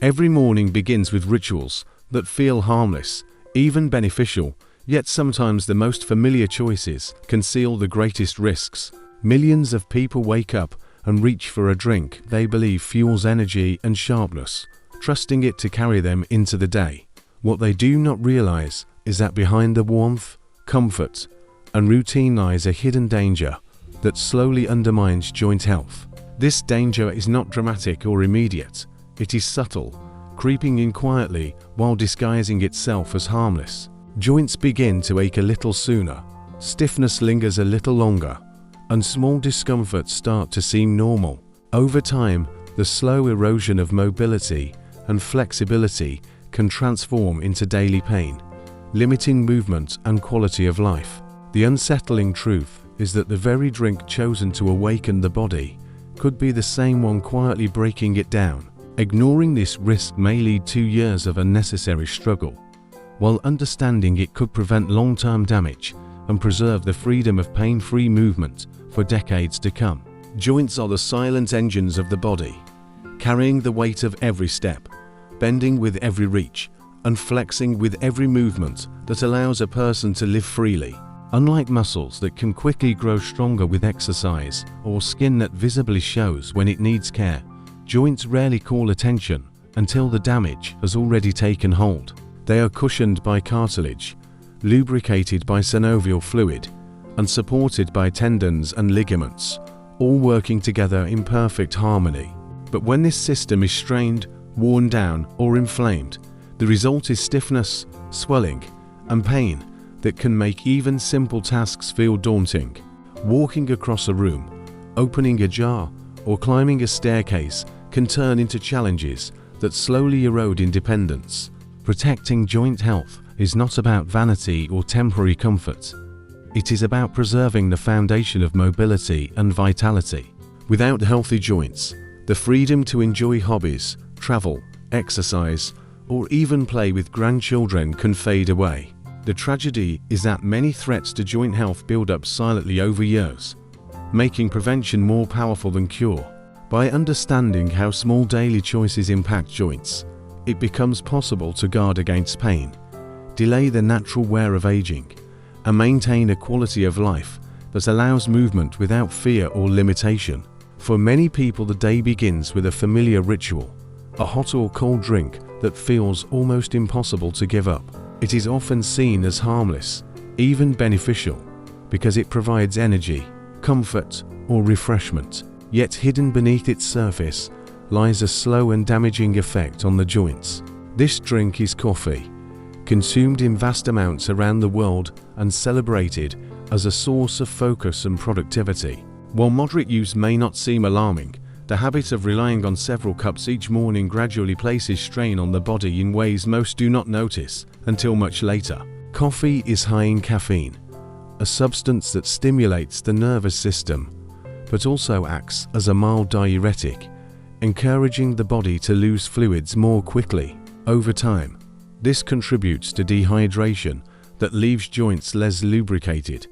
Every morning begins with rituals that feel harmless, even beneficial, yet sometimes the most familiar choices conceal the greatest risks. Millions of people wake up and reach for a drink they believe fuels energy and sharpness, trusting it to carry them into the day. What they do not realize is that behind the warmth, comfort, and routine lies a hidden danger that slowly undermines joint health. This danger is not dramatic or immediate. It is subtle, creeping in quietly while disguising itself as harmless. Joints begin to ache a little sooner, stiffness lingers a little longer, and small discomforts start to seem normal. Over time, the slow erosion of mobility and flexibility can transform into daily pain, limiting movement and quality of life. The unsettling truth is that the very drink chosen to awaken the body could be the same one quietly breaking it down. Ignoring this risk may lead to years of unnecessary struggle, while understanding it could prevent long-term damage and preserve the freedom of pain-free movement for decades to come. Joints are the silent engines of the body, carrying the weight of every step, bending with every reach, and flexing with every movement that allows a person to live freely. Unlike muscles that can quickly grow stronger with exercise, or skin that visibly shows when it needs care, joints rarely call attention until the damage has already taken hold. They are cushioned by cartilage, lubricated by synovial fluid, and supported by tendons and ligaments, all working together in perfect harmony. But when this system is strained, worn down, or inflamed, the result is stiffness, swelling, and pain that can make even simple tasks feel daunting. Walking across a room, opening a jar, or climbing a staircase can turn into challenges that slowly erode independence. Protecting joint health is not about vanity or temporary comfort. It is about preserving the foundation of mobility and vitality. Without healthy joints, the freedom to enjoy hobbies, travel, exercise, or even play with grandchildren can fade away. The tragedy is that many threats to joint health build up silently over years, making prevention more powerful than cure. By understanding how small daily choices impact joints, it becomes possible to guard against pain, delay the natural wear of aging, and maintain a quality of life that allows movement without fear or limitation. For many people, the day begins with a familiar ritual, a hot or cold drink that feels almost impossible to give up. It is often seen as harmless, even beneficial, because it provides energy, comfort, or refreshment. Yet hidden beneath its surface lies a slow and damaging effect on the joints. This drink is coffee, consumed in vast amounts around the world and celebrated as a source of focus and productivity. While moderate use may not seem alarming, the habit of relying on several cups each morning gradually places strain on the body in ways most do not notice until much later. Coffee is high in caffeine, a substance that stimulates the nervous system, but also acts as a mild diuretic, encouraging the body to lose fluids more quickly. Over time, this contributes to dehydration that leaves joints less lubricated,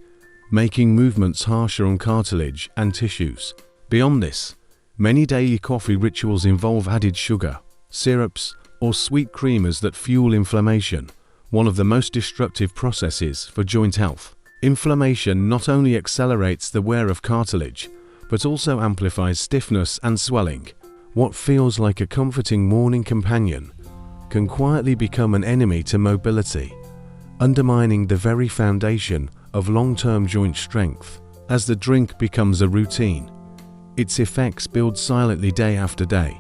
making movements harsher on cartilage and tissues. Beyond this, many daily coffee rituals involve added sugar, syrups, or sweet creamers that fuel inflammation, one of the most destructive processes for joint health. Inflammation not only accelerates the wear of cartilage, but also amplifies stiffness and swelling. What feels like a comforting morning companion can quietly become an enemy to mobility, undermining the very foundation of long-term joint strength. As the drink becomes a routine, its effects build silently day after day,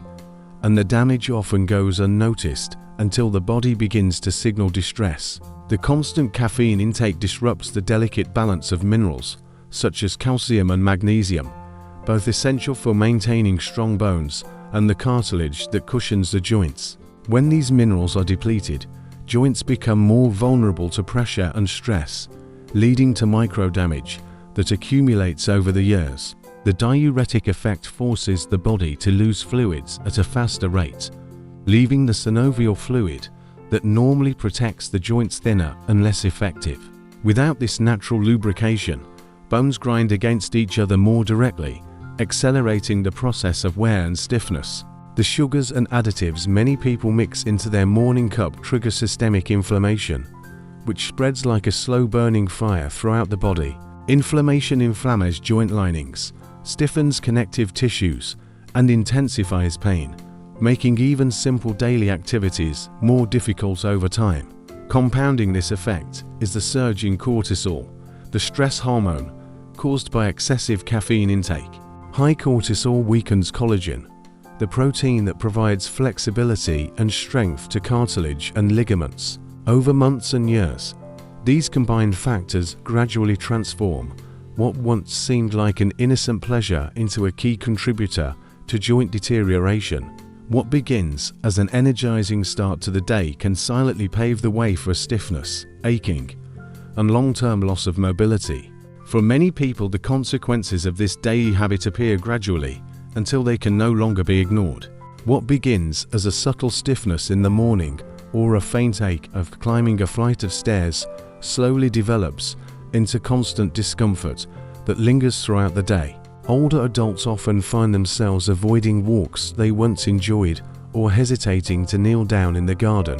and the damage often goes unnoticed until the body begins to signal distress. The constant caffeine intake disrupts the delicate balance of minerals, such as calcium and magnesium, both essential for maintaining strong bones and the cartilage that cushions the joints. When these minerals are depleted, joints become more vulnerable to pressure and stress, leading to micro-damage that accumulates over the years. The diuretic effect forces the body to lose fluids at a faster rate, leaving the synovial fluid that normally protects the joints thinner and less effective. Without this natural lubrication, bones grind against each other more directly, accelerating the process of wear and stiffness. The sugars and additives many people mix into their morning cup trigger systemic inflammation, which spreads like a slow-burning fire throughout the body. Inflammation inflames joint linings, stiffens connective tissues, and intensifies pain, making even simple daily activities more difficult over time. Compounding this effect is the surge in cortisol, the stress hormone caused by excessive caffeine intake. High cortisol weakens collagen, the protein that provides flexibility and strength to cartilage and ligaments. Over months and years, these combined factors gradually transform what once seemed like an innocent pleasure into a key contributor to joint deterioration. What begins as an energizing start to the day can silently pave the way for stiffness, aching, and long-term loss of mobility. For many people, the consequences of this daily habit appear gradually until they can no longer be ignored. What begins as a subtle stiffness in the morning or a faint ache of climbing a flight of stairs slowly develops into constant discomfort that lingers throughout the day. Older adults often find themselves avoiding walks they once enjoyed or hesitating to kneel down in the garden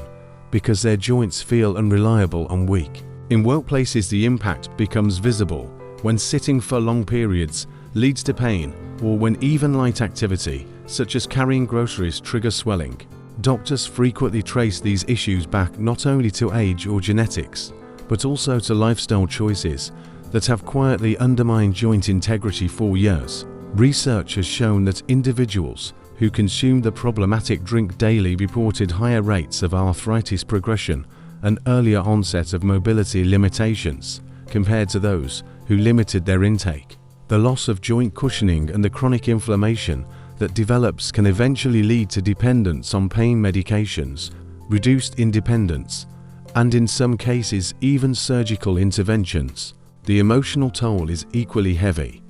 because their joints feel unreliable and weak. In workplaces, the impact becomes visible when sitting for long periods leads to pain, or when even light activity, such as carrying groceries, triggers swelling. Doctors frequently trace these issues back not only to age or genetics, but also to lifestyle choices that have quietly undermined joint integrity for years. Research has shown that individuals who consumed the problematic drink daily reported higher rates of arthritis progression and earlier onset of mobility limitations compared to those who limited their intake. The loss of joint cushioning and the chronic inflammation that develops can eventually lead to dependence on pain medications, reduced independence, and in some cases even surgical interventions. The emotional toll is equally heavy,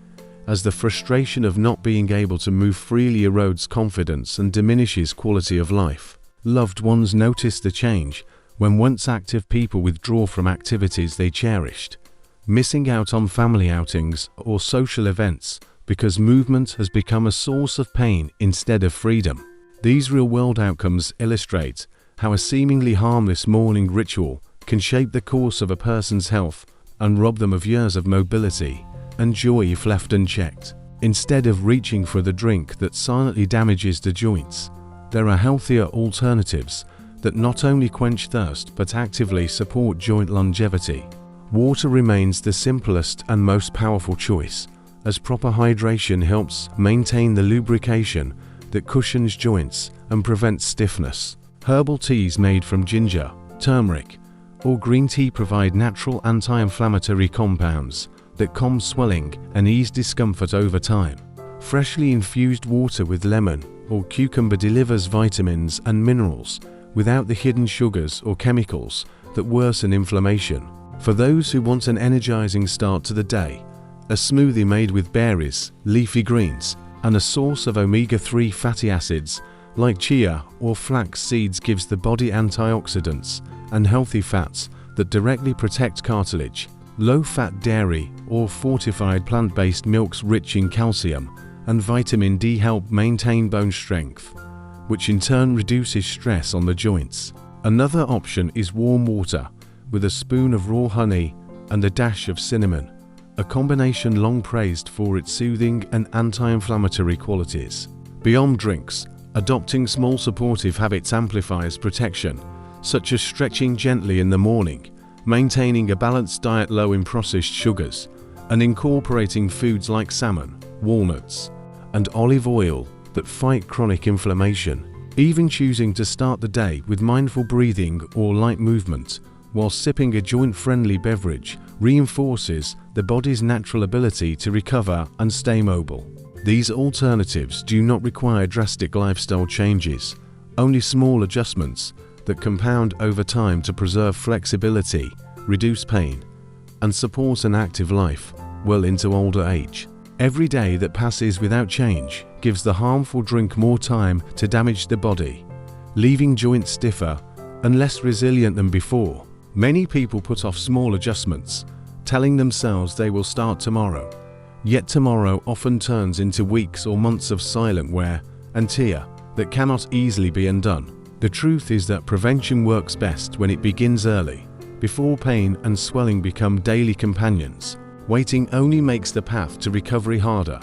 as the frustration of not being able to move freely erodes confidence and diminishes quality of life. Loved ones notice the change when once active people withdraw from activities they cherished, missing out on family outings or social events because movement has become a source of pain instead of freedom. These real-world outcomes illustrate how a seemingly harmless morning ritual can shape the course of a person's health and rob them of years of mobility and joy if left unchecked. Instead of reaching for the drink that silently damages the joints, there are healthier alternatives that not only quench thirst but actively support joint longevity. Water remains the simplest and most powerful choice, as proper hydration helps maintain the lubrication that cushions joints and prevents stiffness. Herbal teas made from ginger, turmeric, or green tea provide natural anti-inflammatory compounds that calm swelling and ease discomfort over time. Freshly infused water with lemon or cucumber delivers vitamins and minerals without the hidden sugars or chemicals that worsen inflammation. For those who want an energizing start to the day, a smoothie made with berries, leafy greens, and a source of omega-3 fatty acids like chia or flax seeds gives the body antioxidants and healthy fats that directly protect cartilage. Low-fat dairy or fortified plant-based milks rich in calcium and vitamin D help maintain bone strength, which in turn reduces stress on the joints. Another option is warm water with a spoon of raw honey and a dash of cinnamon, a combination long praised for its soothing and anti-inflammatory qualities. Beyond drinks, adopting small supportive habits amplifies protection, such as stretching gently in the morning, maintaining a balanced diet low in processed sugars, and incorporating foods like salmon, walnuts, and olive oil that fight chronic inflammation. Even choosing to start the day with mindful breathing or light movement while sipping a joint-friendly beverage reinforces the body's natural ability to recover and stay mobile. These alternatives do not require drastic lifestyle changes, only small adjustments that compound over time to preserve flexibility, reduce pain, and support an active life well into older age. Every day that passes without change gives the harmful drink more time to damage the body, leaving joints stiffer and less resilient than before. Many people put off small adjustments, telling themselves they will start tomorrow. Yet tomorrow often turns into weeks or months of silent wear and tear that cannot easily be undone. The truth is that prevention works best when it begins early, before pain and swelling become daily companions. Waiting only makes the path to recovery harder,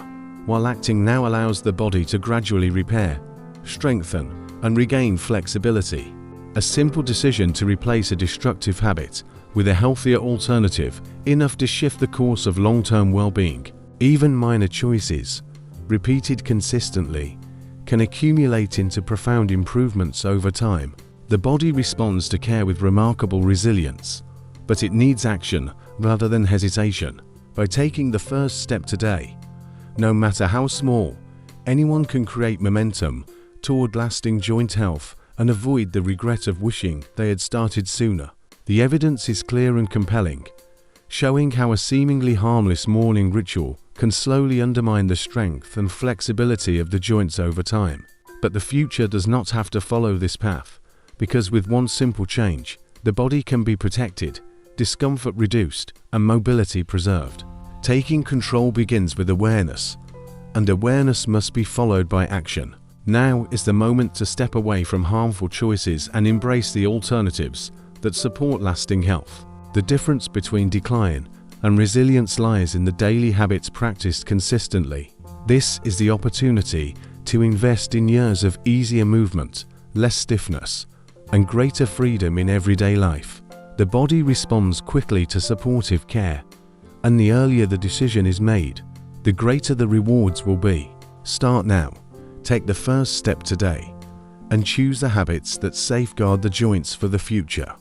while acting now allows the body to gradually repair, strengthen, and regain flexibility. A simple decision to replace a destructive habit with a healthier alternative, enough to shift the course of long-term well-being. Even minor choices, repeated consistently, can accumulate into profound improvements over time. The body responds to care with remarkable resilience, but it needs action rather than hesitation. By taking the first step today, no matter how small, anyone can create momentum toward lasting joint health and avoid the regret of wishing they had started sooner. The evidence is clear and compelling, showing how a seemingly harmless morning ritual can slowly undermine the strength and flexibility of the joints over time. But the future does not have to follow this path, because with one simple change, the body can be protected, discomfort reduced, and mobility preserved. Taking control begins with awareness, and awareness must be followed by action. Now is the moment to step away from harmful choices and embrace the alternatives that support lasting health. The difference between decline and resilience lies in the daily habits practiced consistently. This is the opportunity to invest in years of easier movement, less stiffness, and greater freedom in everyday life. The body responds quickly to supportive care, and the earlier the decision is made, the greater the rewards will be. Start now, take the first step today, and choose the habits that safeguard the joints for the future.